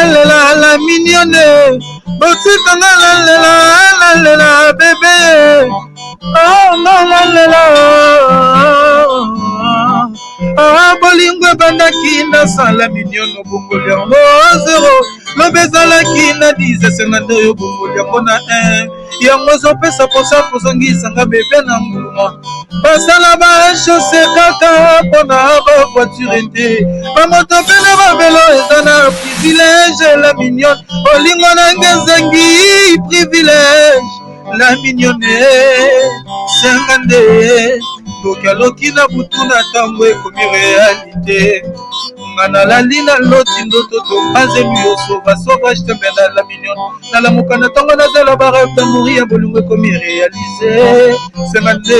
la mignonne. Botikanga la bébé. Oh la bolingo bandaki na sala mignonne bongoli yango 0 lobezalaki na 10 50 oyo bongoli yango na 1 yango ezopesa posa kozongisanga bebe na mbuma basala bachose kaka mpona bavoiture te bamoto mpe na babelo eza na privilege la mignonne bolingo nange ezengi privilege la mignonne senga nde tokaloki na butu na ntango ekomi realite nga nalali na loti ndoto topanzemi yoso basauvage tembe na la mignonne nalamuka na ntango nazala bareve d'amour ya bolingo ekomi réalise senga nde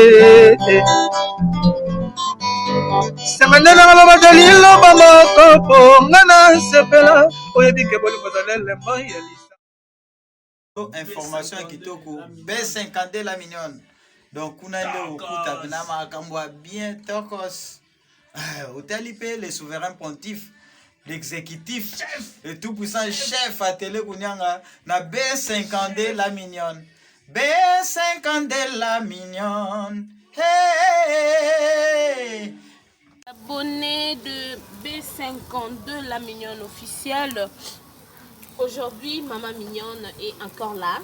senga nde nanga loba liloba moko mpo nga nasepela oyebike bolingo zalelembo ya lisa information kitoko B50 la mignonne. Donc kuna nde okuta na makambo bien tokos utalipé le souverain pontife l'exécutif le tout puissant chef à télé kunyanga na B50 la mignonne. B50 la mignonne. Hey! Abonné de B52 la mignonne officielle. Aujourd'hui, Maman Mignonne est encore là.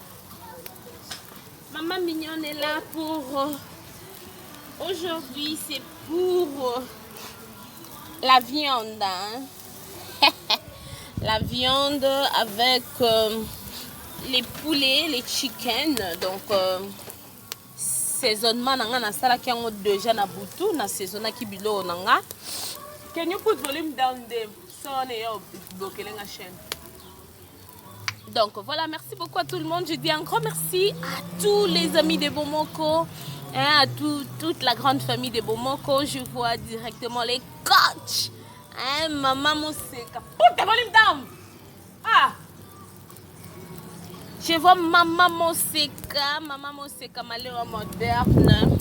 Maman Mignonne est là pour... Aujourd'hui, c'est pour la viande. Hein? La viande avec les poulets, les chickens. Donc, saisonnement, na sala qui ont déjà na butu, na saisonna qui bilo nanga. Can you put volume down there? So on est bloqué la chaîne. Donc voilà, merci beaucoup à tout le monde. Je dis un grand merci à tous les amis de Bomoko, hein, à toute la grande famille de Bomoko. Je vois directement les coachs. Hein, Maman Moseka. Put the volume down! Ah! Je vois Maman Moseka, malheur moderne.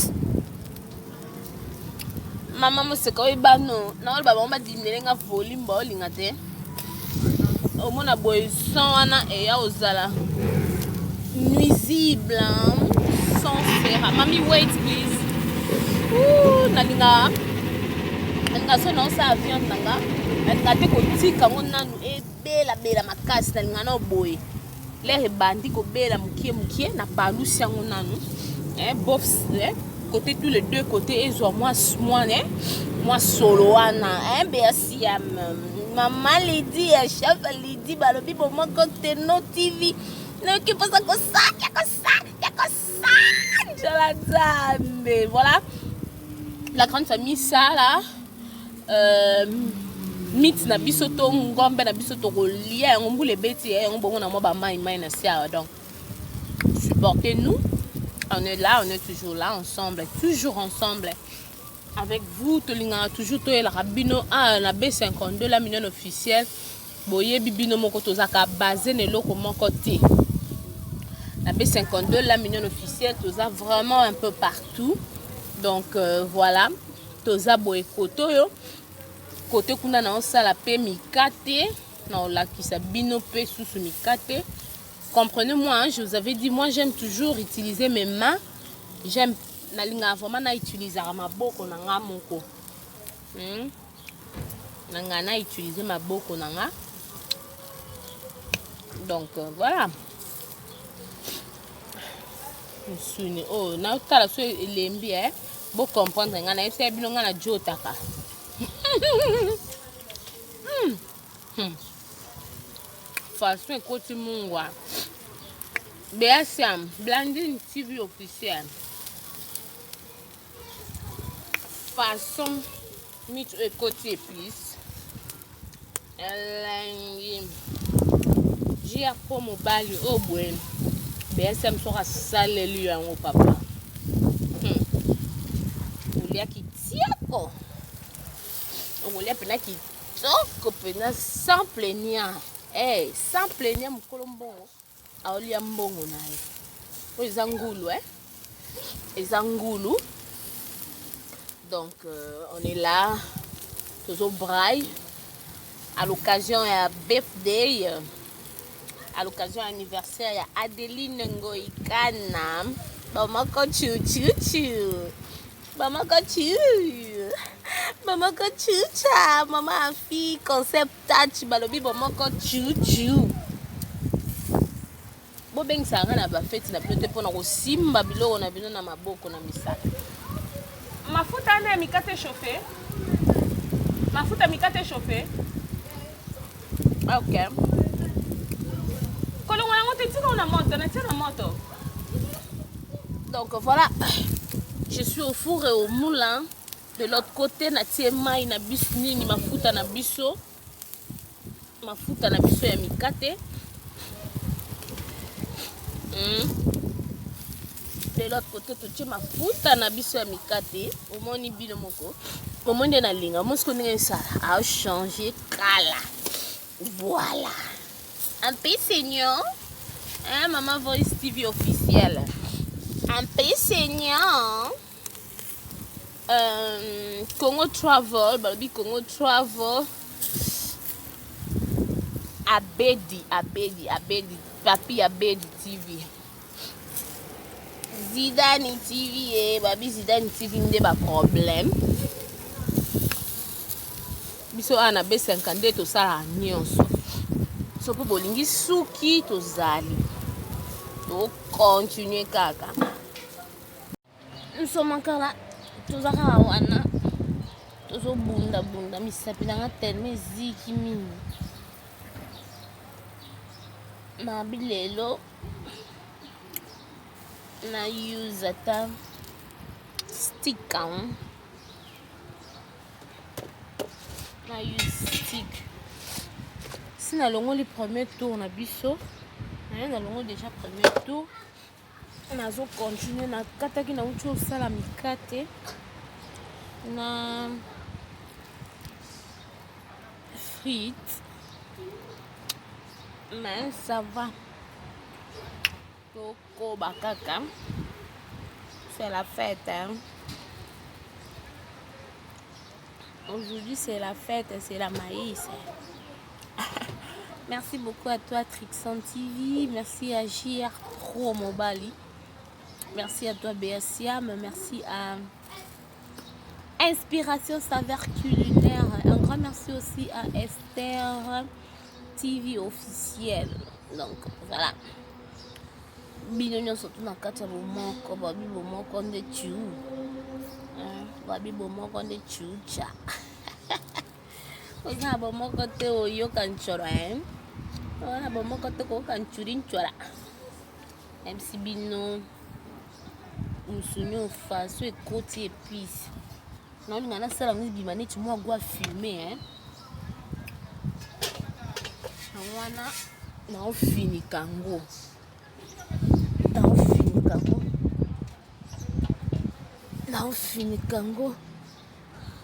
Maman Moseka, oui, bah non. Non, bah on va diminuer le volume, bah, l'ingate. Au moins la boisson et ya ozala nuisible sans faire. Mami wait please. Ouh nalinga so na sa viande nanga. Ngate ko tika ngona nu e bela makasi nalinga na boy. Les bandi ko bela mukie na balusi ngona nu. Bof côté tous les deux côtés et moi solo ana merci à Maman Lydie, chef Lydie, balobi Bomoko Teno TV. Ne qui pose comme ça, mais voilà. La grande famille ça là. Mit na bisoto ngombe na bisoto kolia ngombu le beti ngombo na mo ba mai na sia donc. Supportez-nous. On est là, on est toujours là ensemble, toujours ensemble. Avec vous, toujours la rabino la B52 la mignonne officielle. Boye bibino moko tozaka basé ne loko moko te. La B52 la mignonne officielle toza vraiment un peu partout. Donc voilà, toza boye koto yo. Côté kuna na osala pe mikate, na la kisa bino pe susu mikate. Comprenez-moi, hein, je vous avais dit moi j'aime toujours utiliser mes mains. J'aime nalinga vraiment na utiliser ma boko na nga moko. Na utiliser ma boko na nga. Donc voilà. Oh, na tala so elembi bo comprendre nga na ese bino nga na jotaka. Façon côté mungwa. BSM Blandine TV officiel. Façon mit côté please. J'ai pour mobile au bon. BSM sera salé lui en papa. Olia qui tiako. Olia pena qui toko pena sans plaignant. Sans plaignant mon colombo. Aolia mbongo nae. O ezangulu ezangulu. Donc on est là, toujours braille. à l'occasion ya birthday, à l'occasion anniversaire ya Adeline Ngoikana. Bamako chuchuchu. Bamako chu. Bamako chucha. Maman fille concept touch balobi bamako chuchu. Bobeng sanga na ba fête na plote pona ko simba biloko na bino na maboko na misaka. Mafuta na mikate chauffé. Mafuta mikate chauffé. Ok. Kolongo yango te tika na moto, na tia na moto. Donc voilà. Je suis au four et au moulin. De l'autre côté, na tie mai na biso nini mafuta na biso. Mafuta na biso ya mikate. De l'autre côté, tu ma mafuta na biso ya mikate. Omoni bino moko. Omoni na linga. Mosko ndenge ça a changé kala. Voilà. Un peu saignant. Hein, Maman Voice TV officiel. Un peu saignant. Congo Travel. Balobi Congo Travel. Abedi. Papi Abedi TV. Zidane TV, babi Zidane TV nde ba problème. Biso ana B52 to sala nyonso. So po bolingi suki to zali. To continuer kaka. Nous sommes encore là. Tozaka wana. Tozo bunda misapi nanga tellement ziki mini. Na bilelo na use ata stick na use stick si na longo le premier tour na biso na longo déjà premier tour nazo continuer na kataki na uti osala mikate na frites mais ça va. Coco Bakaka. C'est la fête. Hein? Aujourd'hui, c'est la fête, c'est la maïs. Merci beaucoup à toi, Trixon TV. Merci à JR Pro Mobali. Merci à toi, BSiam. Merci à Inspiration Saveur Culinaire. Un grand merci aussi à Esther TV officiel. Donc, voilà. Binonyo surtout na kati ya bomoko babi bomoko nde chu babi bomoko nde chucha oza bomoko te oyoka nchora wana bomoko te koyoka nchuri nchora MC bino musuni ofaso ekoti épice naolinga nasala ngo bima neti mwa gwa fume wana naofinika ngo naofinika ngo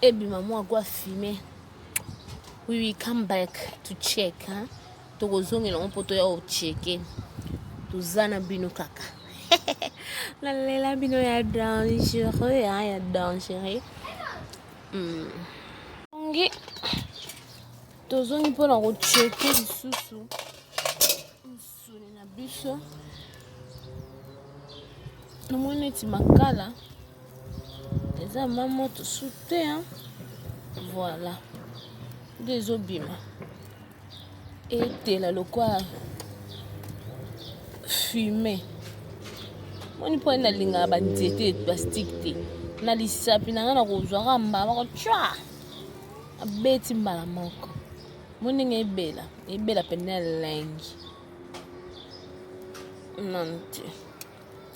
ebima mwa gwa fume. We will come back to check tokozongela ngo poto ya ocheke tozana bino kaka lalela bino ya dangereux ya dangereux ngi tozongi mpona kocheke lisusu musuni na biso namoni neti makala eza ma moto sute voilà nde ezobima etela lokwa fume moni mpo nalingaka banzete plastique te na lisapi nanga na kozwaka mbala bakotwa abeti mbala moko moni ndenge ebela pene ya lengi nante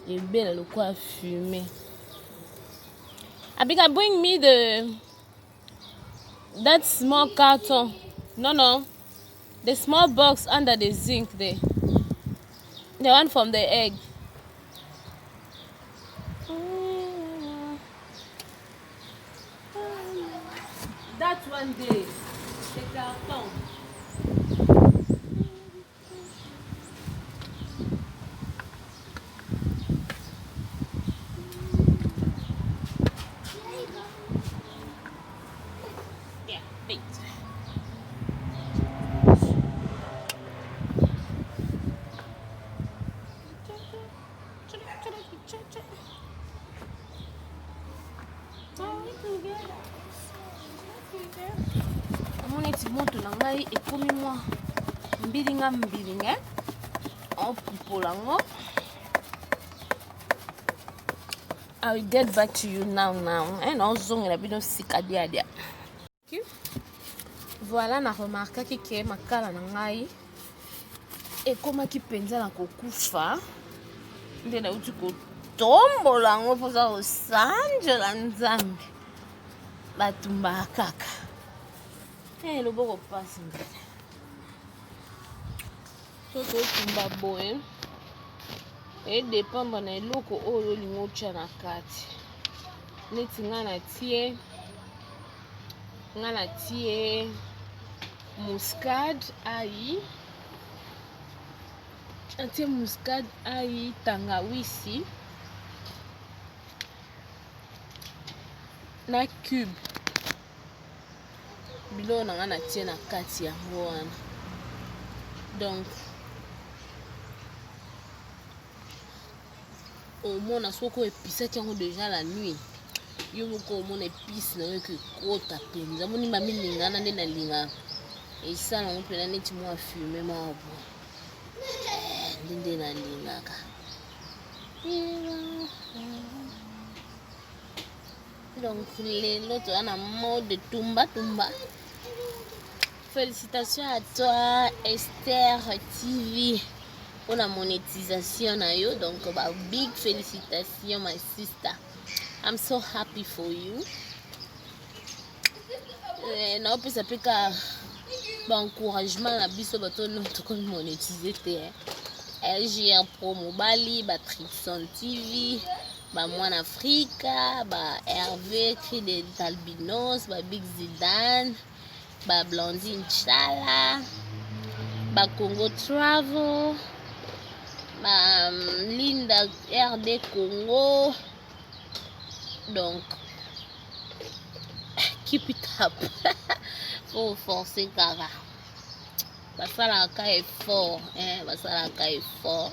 ebela lokwa fume. Abika, bring me that small carton. No, the small box under the zinc there. The one from the egg. That one there. The carton. amoni eti moto na ngai ekomi mwa mbilinga opupola yango. I will get back to you now. Naozongela bino sika dia. Voilà, na remarquaki ke makala na ngai ekomaki mpenza na kokufa. Nde nauti kotombola yango mpoza kosanjela Nzambe batumba kaka. Loboko pasi mbele. Soki otumba boye edépendre na eloko oyo olingi otya na kati. Neti nga natie muscade ail, natie muscade ail, tangawisi na cube biloko na nga natie na kati yango wana. Donc omona soko episaki yango déjà la nuit, yo moko omona épice na yo ekota mpenza. Moni mamilingana nde nalinga esala yango mpena neti mwa fume mwa bo nde nalingaka. Donc lelo toza na mode tumba. Félicitations à toi Esther TV pour la monétisation na yo. Donc big félicitations my sister. I'm so happy for you. Na opesa peka ba encouragement na biso bato notre comme monétiser te. LGR Promo Bali, ba Trixon TV, ba Mwana Africa, ba Hervé Cri des Albinos, ba Big Zidane, ba Blondine Chala, ba Congo Travel, ba Linda RD Congo. Donc keep it up. Faut forcer kaka. Basalaka effort, basalaka effort.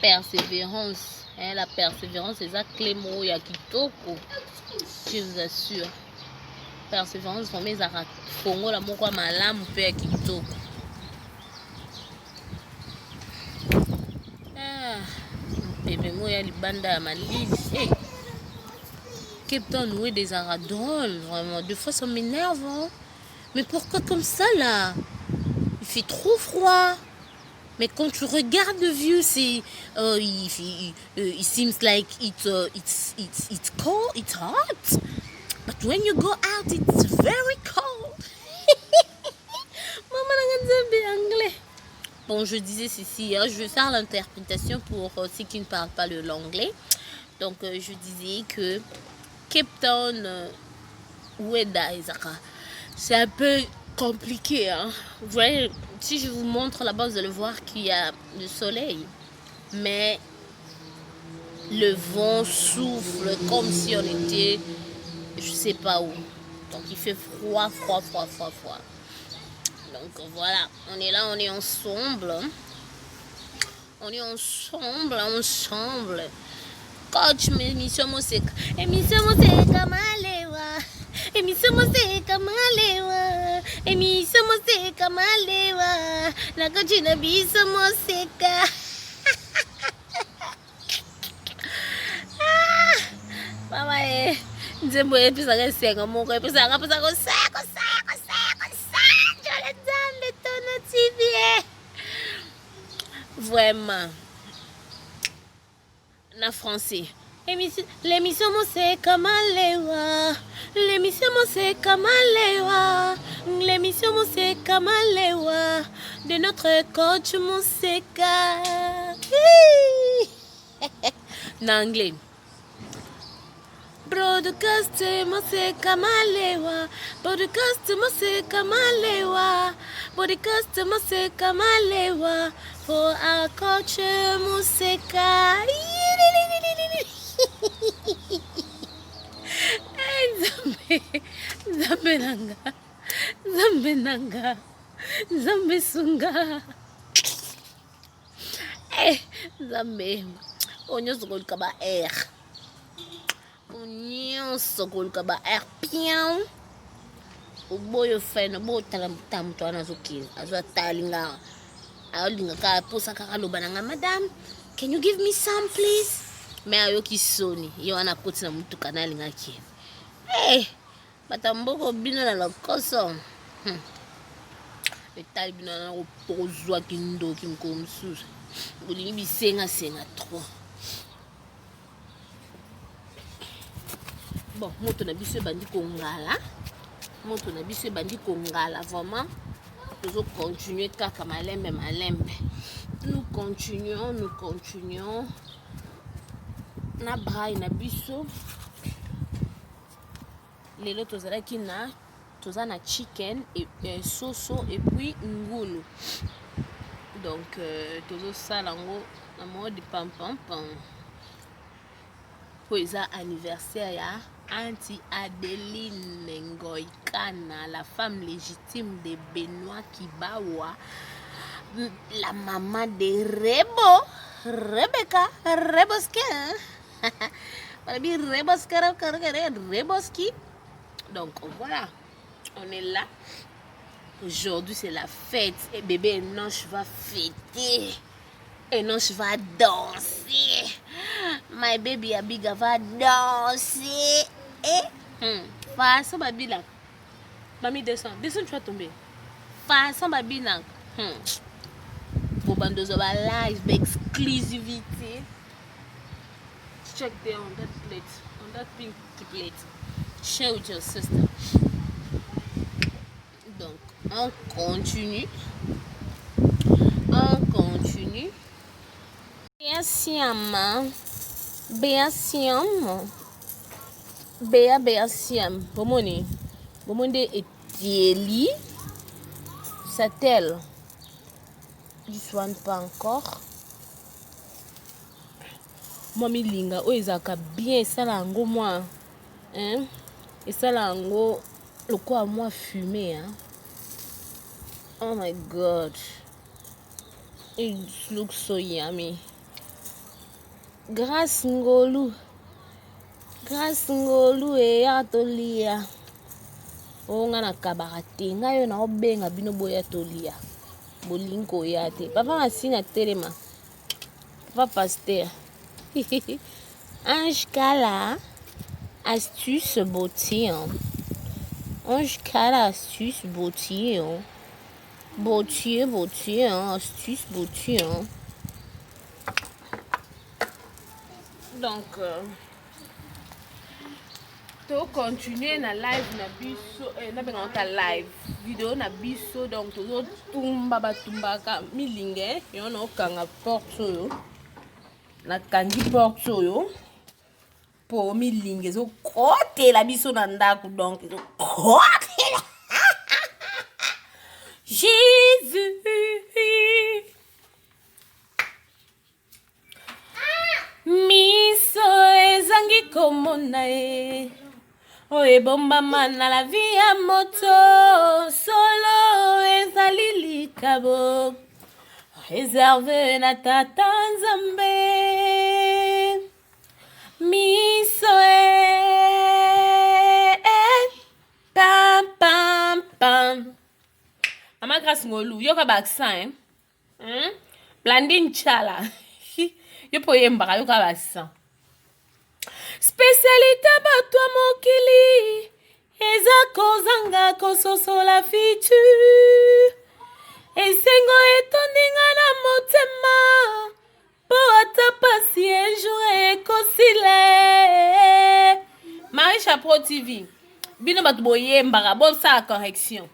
Persévérance, la persévérance c'est ça clé mot ya kitoko. Je vous assure. Persévérance vraiment ezaka fongo la moko malamu pe ya kitoko. Bébé mo ya libanda ya malili. Cape Town, oui, des arats drôles, vraiment. Des fois, ça m'énerve. Hein? Mais pourquoi comme ça, là? Il fait trop froid. Mais quand tu regardes le view, c'est... it seems like it's cold, it's hot. But when you go out, it's very cold. Maman, anglais. Bon, je disais ceci, hein, je vais faire l'interprétation pour ceux qui ne parlent pas l'anglais. Donc, je disais que Cape Town, c'est un peu compliqué. Hein? Vous voyez, si je vous montre là-bas, vous allez voir qu'il y a le soleil. Mais le vent souffle comme si on était, je sais pas où. Donc il fait froid. Donc voilà, on est là, on est ensemble. Coach, émission Moseka Malewa. La coach na biso Moseka. Mama nzembo episaka senga moko episaka ko seko Jola Nzambe Tono TV. Vraiment. Na français. L'émission Moseka Malewa. De notre coach Moseka. En anglais. Broadcast Moseka Malewa. For our coach Moseka. Zambe sunga. Zambe. Onyo sokoluka ba R. Pion. boyo feno bo tala mutamto anazokin azo talinga alinga ka posa kaka lobananga madam can you give me some please me ayoki soni yo ana koti na mutu kanalinga ki batamboko bino na lokoso etali bino na kopozwa kindoki mko msusu bolingi bisenga trop bon moto na biso ebandi kongala vraiment nous continuons kaka malembe nous continuons na braai na biso lelo tozalaki toza na chicken et soso et puis ngulu donc tozosala ngo na mode pampampam po eza anniversaire ya Auntie Adeline Ngoikana, la femme légitime de Benoît Kibawa, la maman de Rebecca Reboski. Reboski. Donc voilà, on est là. Aujourd'hui c'est la fête et bébé Enoch va fêter. Enoch va danser. My baby Abiga va danser. Façon babila. Mami descend, tu vas tomber. Façon babila. Bobandozo va live exclusivité. Check there on that plate, on that pink plate. Share with your sister. Donc on continue. Bea siam. Bomone etieli. Satel. Du soin pas encore. Mami linga o ezaka bien sala ngo moi. Hein? Et sala ngo loko a moi fumé hein. Oh my god. It looks so yummy. Grâce ngolu e atolia. O nga na kabarate nga yo na obenga bino boya tolia. Bolinko ya te. Papa masina telema. Papa pasteur. Ange Kala astuce beauté. Ange Kala astuce beauté. Beauté, astuce beauté. Donc to continuer na live na biso na benga ta live vidéo na biso donc tozo tumba batumbaka milinge yo na okanga porte oyo na kangi porte oyo po milinge zo kotela biso na ndako donc zo kotela Jésus miso ezangi komona e oye bomba mana la vie ya moto solo ezali likabo réserve na tata nzambe miso pam pam pam Mama Grace Ngolu yoka ba accent Blandine Chala yo po yembaka yoka ba accent spécialité batwa mokili eza kozanga kososola fitu esengo etondinga na motema po ata pasi ejour ekosile Marisha Pro TV bino bato boyembaka bosala correction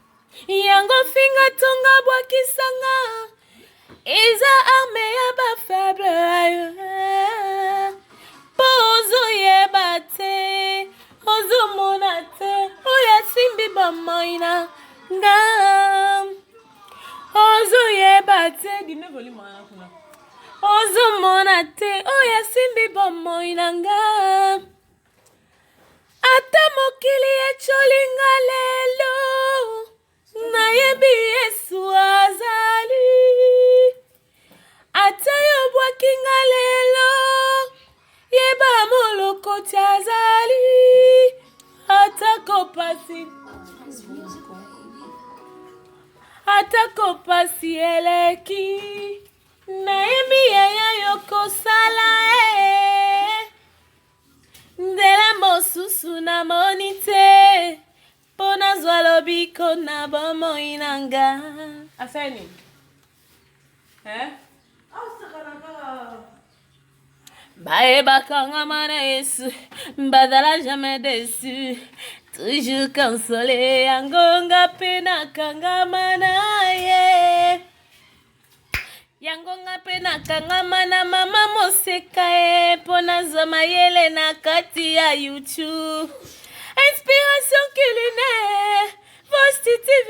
yango finga tonga bwakisanga eza arme ya bafaible pozo yeba te ozomona te oya simbi bamoina nga ozo yeba te dime volume wana kuna ozomona te oya simbi bamoina nga ata mokili echolinga lelo nayebi Yesu azali ata yo bwakinga lelo yeba moloko azali ata kopasi atako pasi eleki nayebi yaya yokosala ndela mosusu namoni te mpo nazwa lobiko na bomoi na nga asani bayebaka nga na Yesu bazala jamais déçu toujours consolé yango nga mpe nakangama na ye yango nga mpe nakangama na mama moseka ye mpo nazwa mayele na kati ya YouTube inspiration culinaire Vosti TV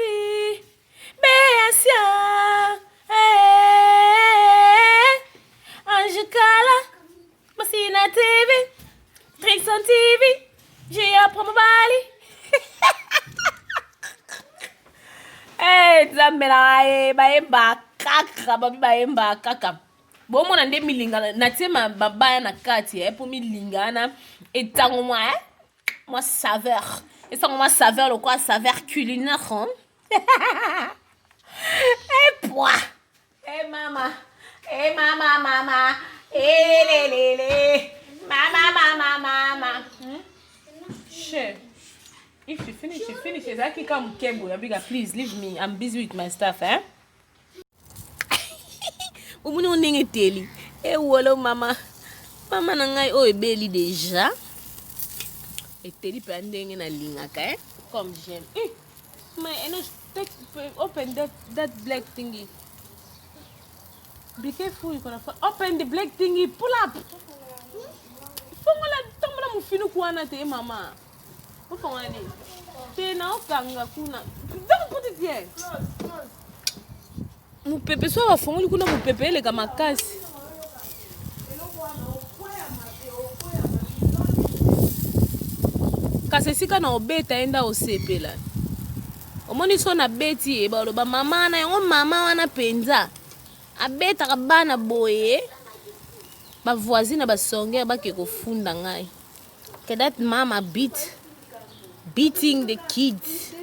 Beasia Ange Kala Masina TV Trixon TV Gia Promobali Zambela bayemba kaka babi bayemba kaka bomona nde milingana natima babaya na kati po milingana etango moi saveur etango moi saveur le quoi saveur culinaire hein? Pois mama lele mama chef. If you finish, I can come Kembo. Abiga, please leave me. I'm busy with my stuff, eh? Umuni uninge teli. Wolo mama. Mama nangai o ebeli déjà. Et teli pendenge na lingaka, eh? Comme j'aime. Mais open that black thingy. Be careful, you gonna open the black thingy. Pull up. Fongola tombola mufinu kuana te mama. Don't put it here. Mupepe so wafunguli kuna mupepe ele kama kasi. Kase sika na obeta enda osepela. Omoni so na beti e ba loba mama na yango mama wana penza. Abeta kabana boye. Ba voisine ba songe ba ke kofunda ngai. Que that mama beating the kids.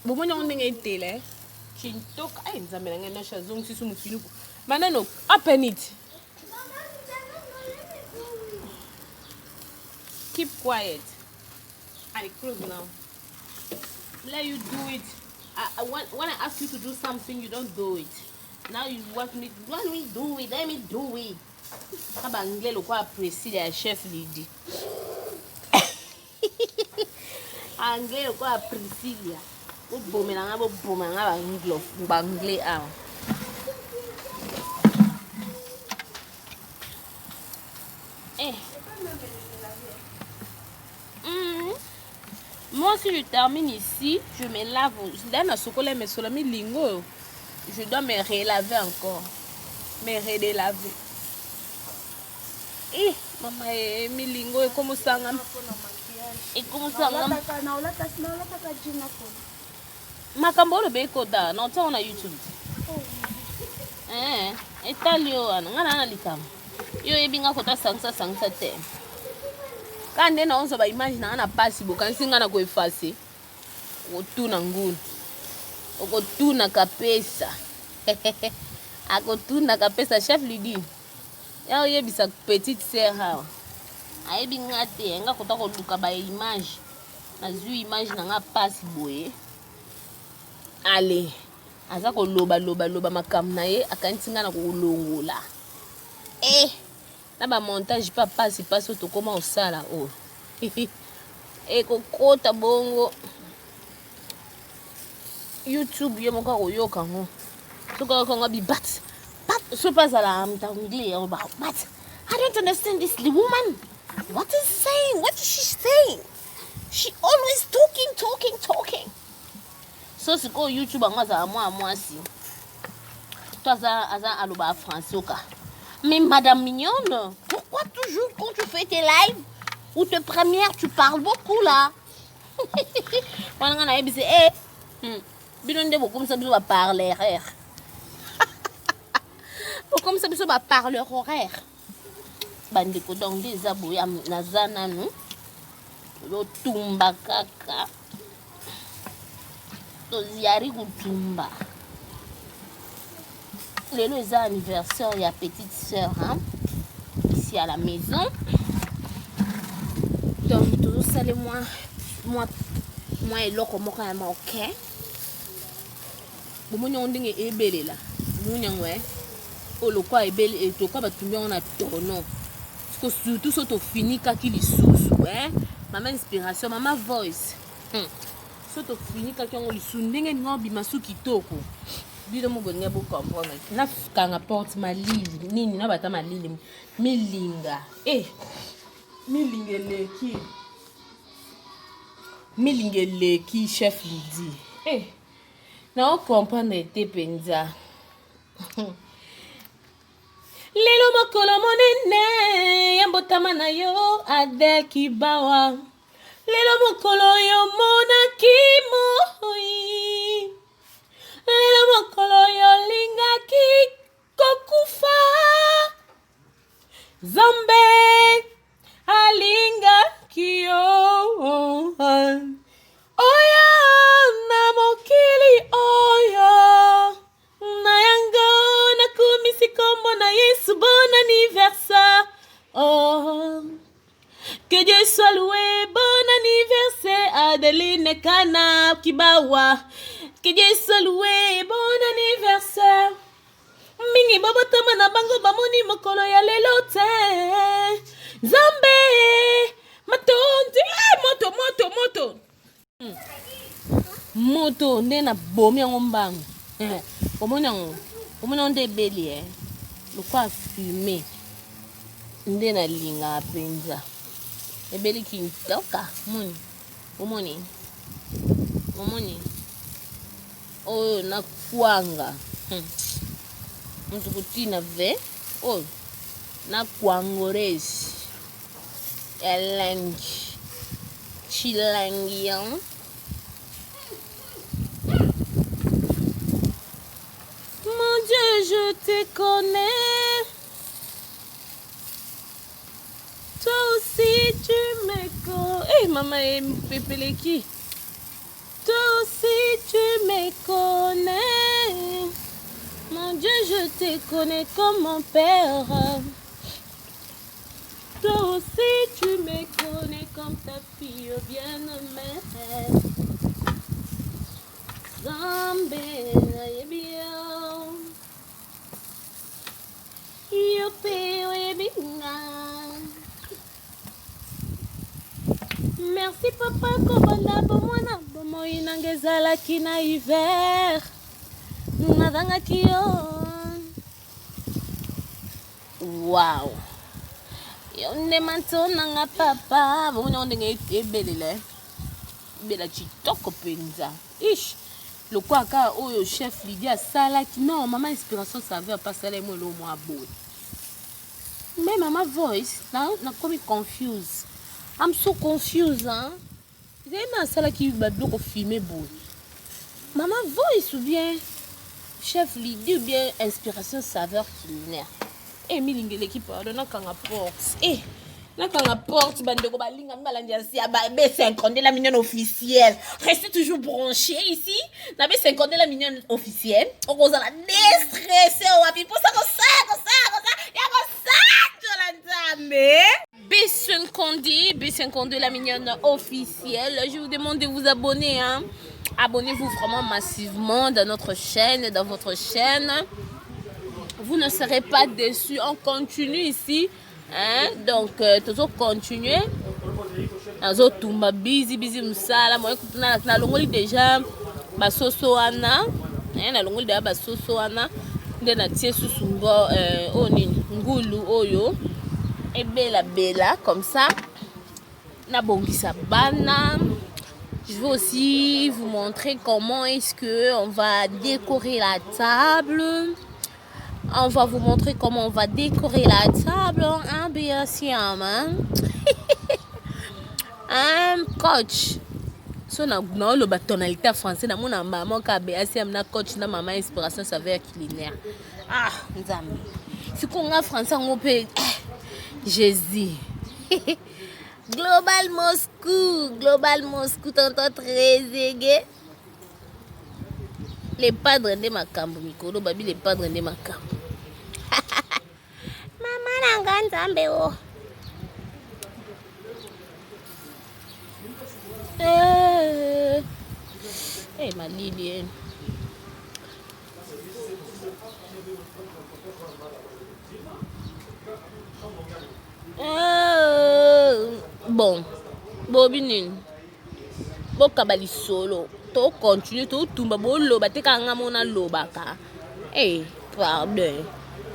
Bomonya ondenge tele. Chintok ay nzamela ngena shazong sisu mufinu. Manano open it. Keep quiet. I close now. Let you do it. When I ask you to do something, you don't do it. Now you want me do it. Let me do it. Kaba ngelo kwa apprécier la chef Lydie. Angelo kwa Priscilla. Ubomela ngabo boma ngaba nglo bangle a. Moi si je termine ici, je me lave. Je dois me relaver encore. Me redélaver. Mama milingo e como sanga. E como sanga. Makambo lo be koda, na on na YouTube. Etalio ana ngana na likam. Yo ebinga kota sangsa te. Kande na onzo ba image na ana pass boka nsinga na ko effacer. Otuna nguni. Okotuna kapesa. Akotuna kapesa chef Lydie. Ya oyebisa petite sœur ha. Ayebi ngate nga kota ko luka ba image. Na zu image na nga pass boye. Ale. Aza ko loba makam na ye akantinga na ko longola. Na ba montage pa pass to koma osala o. Kokota bongo. YouTube ye moko koyoka ngo. Soko konga bi but so pas à la anglais about but I don't understand this woman. What is saying? What is she saying? She always talking. So c'est quoi YouTube angaza moi si. Toi ça aloba français ka. Mais madame mignonne, pourquoi toujours quand tu fais tes lives ou tes premières tu parles beaucoup là? Wana na ebise Binonde beaucoup comme ça biso ba parler horaire. Comme ça biso ba parler horaire. Bandeko donc des aboya nazana nous. tozotumba kaka toziyari kotumba lelo eza anniversaire ya petite sœur hein? Ici à la maison donc tozosala moi eloko moko ya moke bomoni yango ndenge ebelela bomoni yango olokwa ebele etokwa batumbi yango na tono surtout so tofini kaki lisusu mama inspiration mama voice so tofini kaki yango lisusu ndenge ningo obima su kitoko bino mobolinga bocomprendre nakanga porte malili nini na bata malili milinga milinga eleki chef lidi na ocomprendre ete mpenza lelo mokolo monene ya mbotama na yo Adel Kibawa lelo mokolo yo monaki moi lelo mokolo yo lingaki kokufa Nzambe alingaki yo oyo na mokili oyo na yango nakumisi kombo na Yesu bon anniversaire que Dieu soit loué bon anniversaire Adeline Kana Kibawa que Dieu soit loué bon anniversaire mingi bobotama na bango bamoni mokolo ya lelo te Nzambe matondi moto nde na bomi yango mbango omoni yango nde ebeli lokwa fume nde na linga mpenza ebeli kintoka omoni oyo na kwanga mutukutina ve oyo na kwangoresi elengi chilangian mon Dieu je te connais toi aussi tu me connais maman pepeleki toi aussi tu me connais mon Dieu je te connais comme mon père toi aussi tu me connais comme ta fille bien-aimée Zambe ayebia yope oyebinga merci papa kobanda bomwana bomoi nanga ezalaki na hiver nazangaki yo wow yo nde manto nanga papa bomoni yango ndenge ebelela ebela kitoko mpenza ish lokwa kaka oyo chef Lydia asalaki non mama inspiration saveur pasala emo elo mwa boye mais mama voice nakomi confuse I'm so confused ezali asalaki babiloko filme boye mama voice ou bien chef Lydia ou bien inspiration saveur culinaire milingeleki pardon nakanga porte nakanga porte bandeko balinga mibalandi ya si B50 la mignonne officielle restez toujours branché ici na B50 la mignonne officielle okozala déstressé wapi posa kosa ya kosa nzambe B52 la mignonne officielle je vous demande de vous abonner abonnez-vous vraiment massivement dans notre chaîne dans votre chaîne vous ne serez pas déçus on continue ici donc toujours continuer nazo tumba busy musala moi na longoli déjà basoso wana na longoli déjà basoso wana nde na tie susungo nini ngulu oyo ebela comme ça na bongisa bana. Je vais aussi vous montrer comment est-ce que on va décorer la table. On va vous montrer comment on va décorer la table. Bien sûr, coach. So na le tonalité français na mona maman ka BACM na coach na maman inspiration saveur culinaire. Nzambe. Si qu'on a français on peut Jésus. Global Moscou, tonton très aigué. Les padres de Makambo, Mikolo, babi, les padres de Makambo. Maman, Nanganzambe, oh. Hey, ma Lily. Bon, Bobinin. Bokabali solo. To continue to tumba bo loba te kanga mona loba ka. Eh, pardon.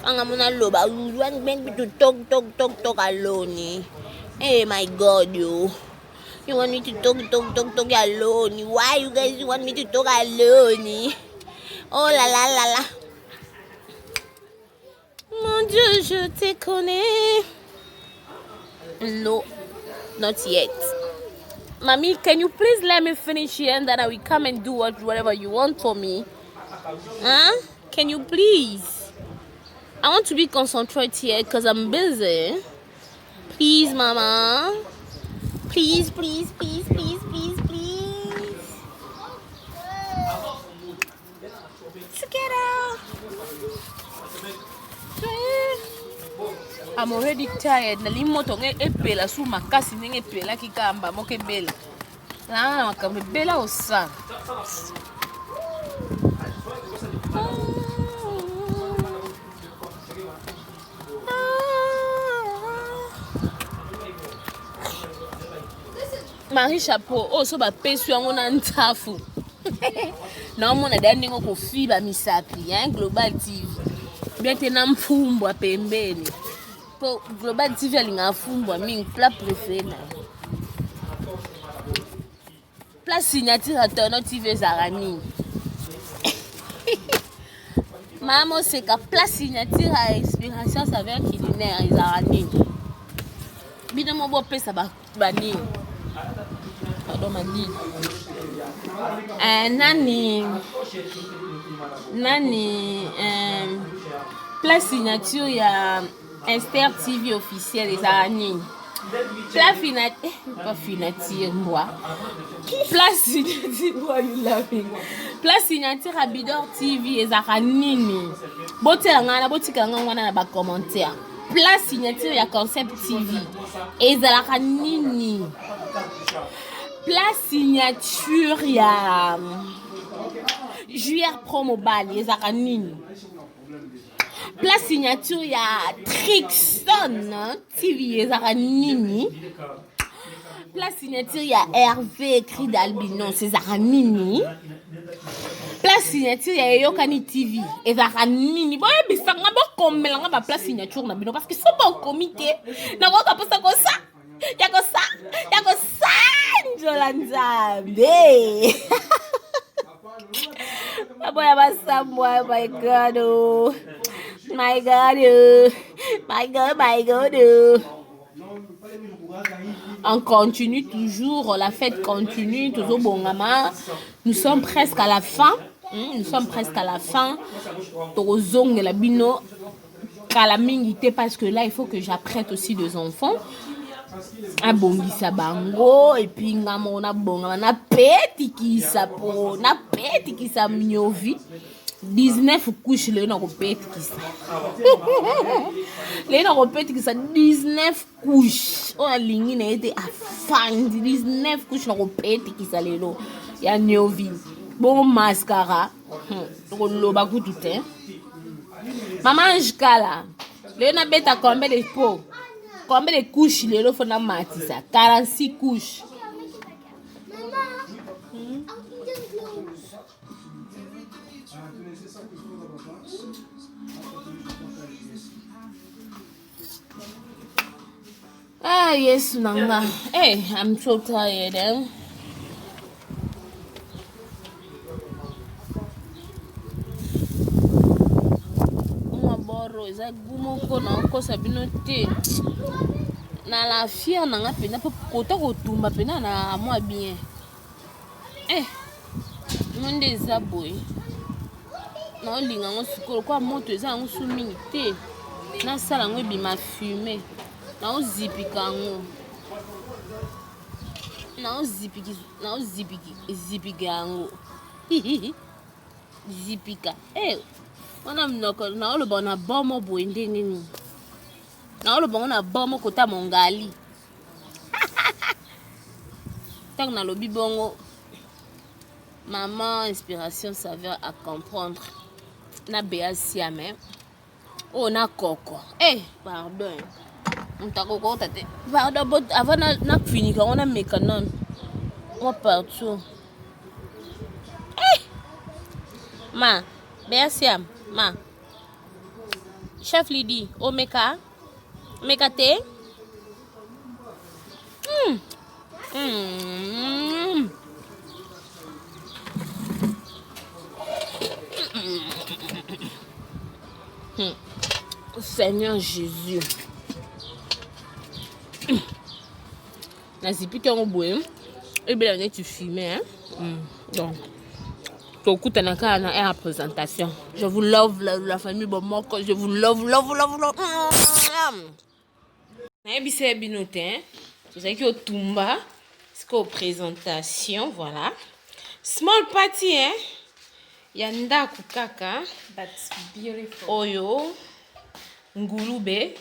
Kanga mona loba. You want me to talk alone. Eh, my God, you. You want me to talk alone? Why you guys want me to talk alone? Oh la la la la. Mon Dieu, je te connais. No, not yet. Mommy, can you please let me finish here and then I will come and do whatever you want for me? Huh? Can you please? I want to be concentrated here because I'm busy. Please, Mama. Please. Together. I'm already tired. Nali moto nge epela su makasi nge epela kikamba moke bela. Na makambe bela osa. Marie chapeau, oh so ba pesu yango na ntafu. Na mona dani ngo ko fiba misapi, Global TV. Bien tena mfumbwa pembeni. Po Global TV alinga fumbwa mingi plat préféré na. Plat signature atono TV zarani. Maman c'est que plat signature à inspiration saveur culinaire zarani. Bino mo bo pesa ba bani. Pardon ma vie. Nani plat signature ya Inster TV officiel les araignées. Plat pas signature moi. Plat signature moi you laughing. Plat signature à Bidor TV les araignées. Botika ngana na ba commentaire. Plat signature ya Concept TV et araignées. Plat signature ya JR Promo Bal les araignées. Plat signature ya Trixon TV les araignées. Plat signature ya Hervé écrit d'Albinon ces araignées. Plat signature ya Yokani TV les araignées. Bon bisanga bo komelanga ba plat signature na bino parce que so bon comité na ko ka posa ko ça. Yako sa Njolanzambe. Aboya basamwa, my God, oh. My God. On continue toujours, la fête continue, toujours bongama. Nous sommes presque à la fin. Tozong la bino kalamingité parce que là il faut que j'apprête aussi des enfants. A bongisa bango et puis ngamona bonga na peti ki sa miovi 19 couches le na peti ki sa le na peti ki sa 19 couches on a lingi na été afandi 19 couches na peti ki sa lelo ya miovi bon mascara to loba ku tout hein maman jkala le na beta combien de pots. Combien de couches les lots font dans matisa? 46 couches. Ah yes, Nanga. Hey, I'm so tired. Eza gumoko na ko sabino te na la fière na pena pe kota ko tumba pena na moi bien monde eza boy na linga ngo sukolo kwa moto eza ngo sumi te na sala ngo bima fumer na ozipika ngo Non, zipiki yango. Zipika. Eh, wana mnoko na oloba na bomo boende nini. Na oloba na bomo kota mongali. Tant que na lobi bongo, maman inspiration saveur à comprendre. Na bea siame. Oh na koko. Eh, pardon. Koko tate. Pardon, but avant na fini quand on a meka non. Moi partout. Eh! Ma, bea siam, ma. Chef Lydie, o meka? Meka te? Seigneur Jésus. Nazipi qui ont boé. Et bien là tu fumais hein. Donc ton coup t'en as une présentation. Je vous love la famille Bomoko. Je vous love. C'est binote hein. C'est ça qui au tumba. C'est qu'aux présentation voilà. Small party hein. Yanda kukaka. That's beautiful. Oyo. Ngulube.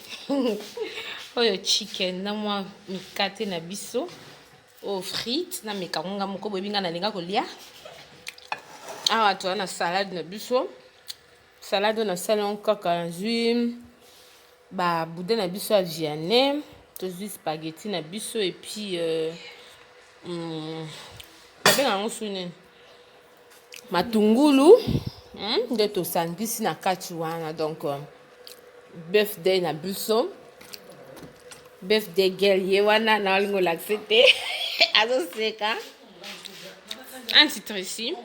Oyo chicken na mwa mikate na biso. Oyo frites na mekaronga moko boyebinga na lenga kolia. Awa to na salade na biso. Salade na salon kaka nzui. Ba boudin na biso à vianney. Tozi spaghetti na biso et puis babenga ngo sune. Matungulu. De to sandwich na kati wana donc birthday na biso. Birthday girl yewana na lingo l'accepter. Azo seka. Anti-Tracy.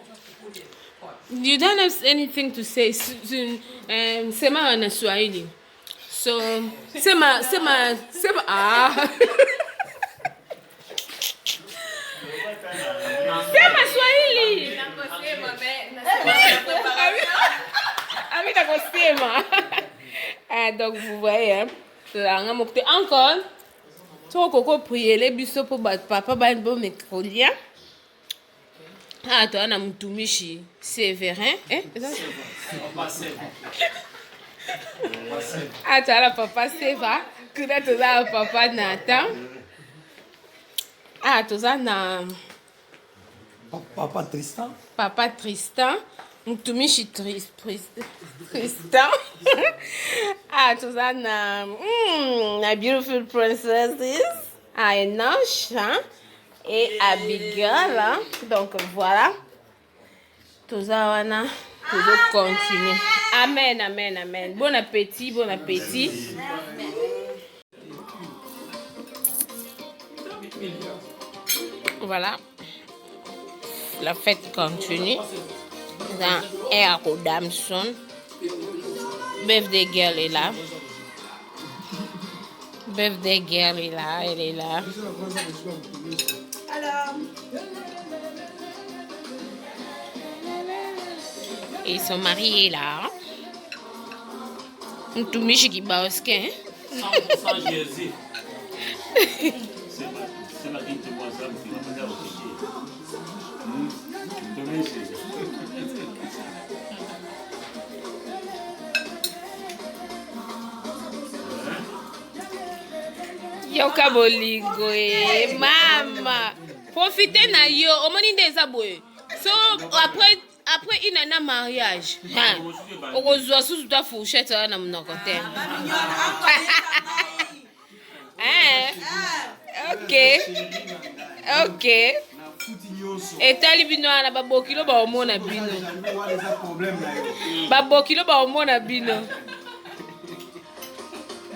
You don't have anything to say. Sema na Swahili. So sema ah. Sema Swahili. Amita kosema. Donc vous voyez hein. Encore. Trop coco prier les biso pour papa ba bon mercredi. Ah toi na mtumishi Séverin hein? Ah toi la papa Seva, que tu as papa Nathan. Ah toi na Papa Tristan. Papa Tristan. Mtumishi Tristan. Ah, toi na beautiful princesses. Ah, Enoch et Abigail. Hein? Donc voilà. Tout ça, wana. Toujours continuer. Amen, amen, amen. Bon appétit, bon appétit. Voilà. La fête continue. Dans Air Damson. Birthday girl est là. Birthday girl est là, elle est là. Et son mari est là. Mtumishi Kibaoske. Sans Jésus. C'est ma vie de moi, ça me fait Yoka bolingo mama. Profitez na yo, au moins des aboués. So après une année mariage, on reçoit sous ta fourchette na mon côté. Ok. Et talibino na babokilo ba omona bino. Babokilo ba omona bino.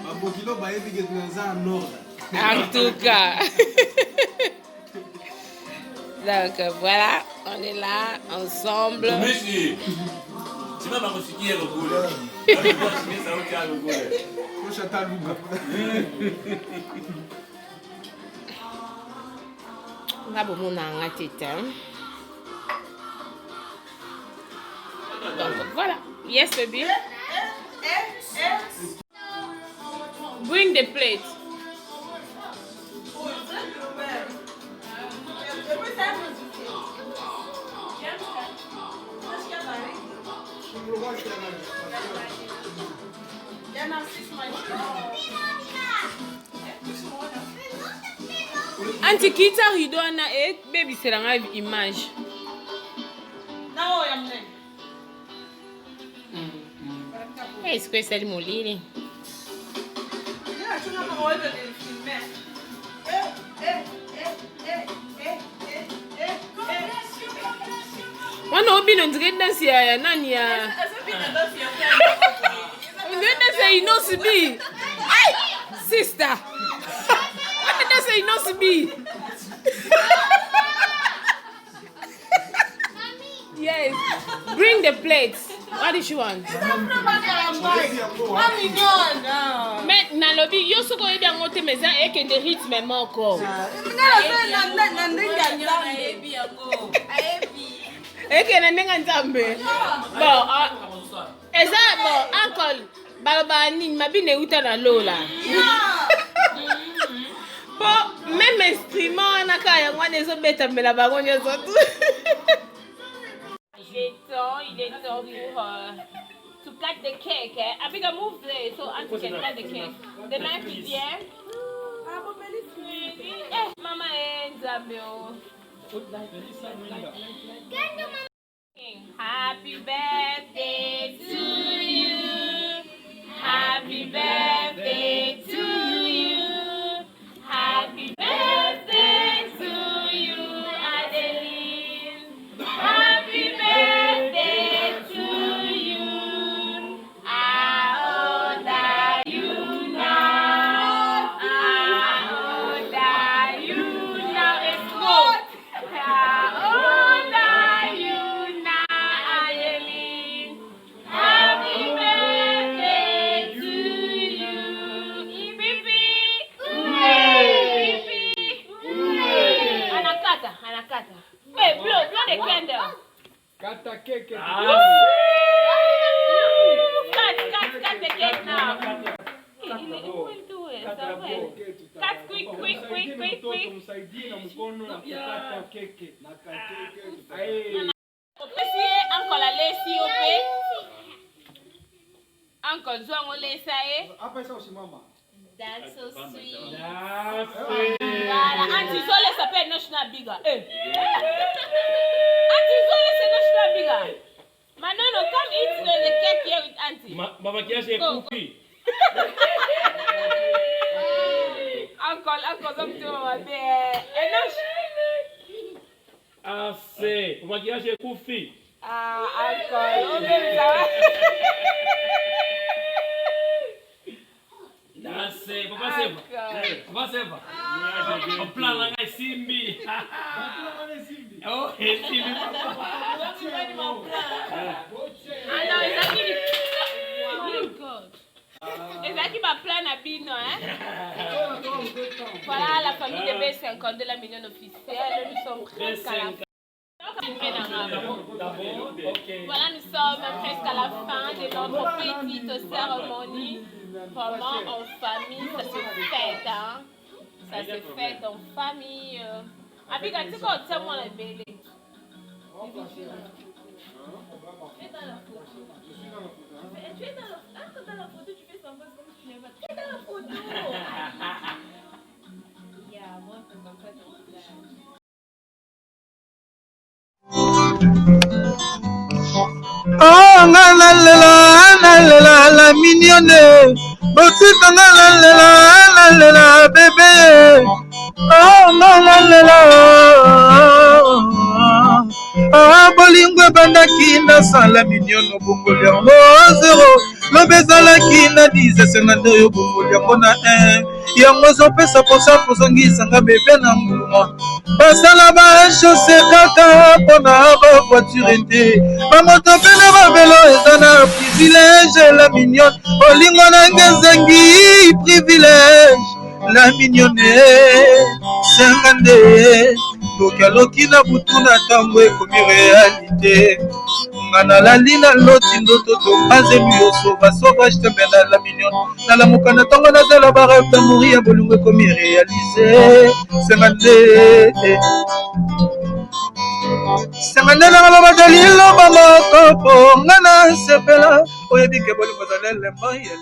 Babokilo ba yebi que tu es en ordre. En tout cas. Donc voilà, on est là ensemble. Merci. C'est pas ma musique qui est le boulot. Là, bon, on a un tête. Donc voilà. Yes, baby. Bring the plate. Antikita ridona et baby c'est la image. Est-ce que c'est le molili? Wana obino ndire dansi ya nani ya. Ndire dansi ya Inosibi. Ay, sister. Wana dansi ya Inosibi. Yes. Bring the plates. What did you want? Mais nalobi yo soko ebi angote meza eke de rythme moko. Eke na nenga nzambe. Bon, eza bon, uncle baloba nini mabine uta na lola. Bon, même instrument na kaya ngwana ezobeta mela bango nyoso tu. Il est temps to cut the cake. I think I move there so Auntie can cut the cake. The knife is here. Mama and Zambio. Happy birthday to you. Happy birthday to you. Happy birthday to you, Adeline. Happy birthday to you. How old are you now? How old are you now? It's good. How old are you now, Adeline? Happy birthday to you. Ibibi. Ibibi. Anakata. Hey, blow the candle. Kata keke. Cut the cake now. He will do it. Cut quick. Msaidie na mkono na kukata keke. Na keke. Opesi uncle alesi ope. Uncle Zwango lesa e. Hapa sasa usimama. That's so sweet. Voilà, Auntie Zole s'appelle National Biga. Auntie Zole c'est National Biga. Manono, come eat the cake here with Auntie. Mama kiasi kufi. Uncle, come to mama there. Enosh. Ase, mama kiasi kufi. Uncle, oh baby, ça va? Ase, papa sema. Papa sema. O plan lá na Simbi. Oh, Simbi papa. Alors, Ezaki, oh God. Ezaki va plan à Bino, hein? Voilà la famille de B50 de la million officielle. Nous sommes presque à la fin. Voilà, nous sommes presque à la fin de notre petite cérémonie. Vraiment en famille, ça se fête, hein? Ça se fête en famille. Abiga, tu sais quoi, tiens-moi la belle. Tu es dans la photo, tu fais semblant comme si tu n'es pas. Tu es dans la photo. Yeah, moi, c'est comme ça que Oh, la mignonne. Botika la bébé. Oh, Ah, bolingo bandaki na sala mignonne bongoli yango 0. Lobe ezalaki na 10 52 oyo bongoli yango na 1. Yango ozopesa posa kozongisanga bebe na mbuma. Basala bachose kaka mpona bavoiture te. Bamoto mpe na bavelo eza na privilège. La mignonne bolingo nange ezangi privilège. La mignonne senga nde tokaloki na butu na ntango ekomi réalité. Nga nalali na loti ndoto topanzeli yo sauvage tembe na la mignonne. Nalamuka na ntango nazala barêve d'amour ya bolingo ekomi réalisé. Senga nde Sangane na ngalo badali lo ba moko po ngana sepela oyebike boli bazalele mba ya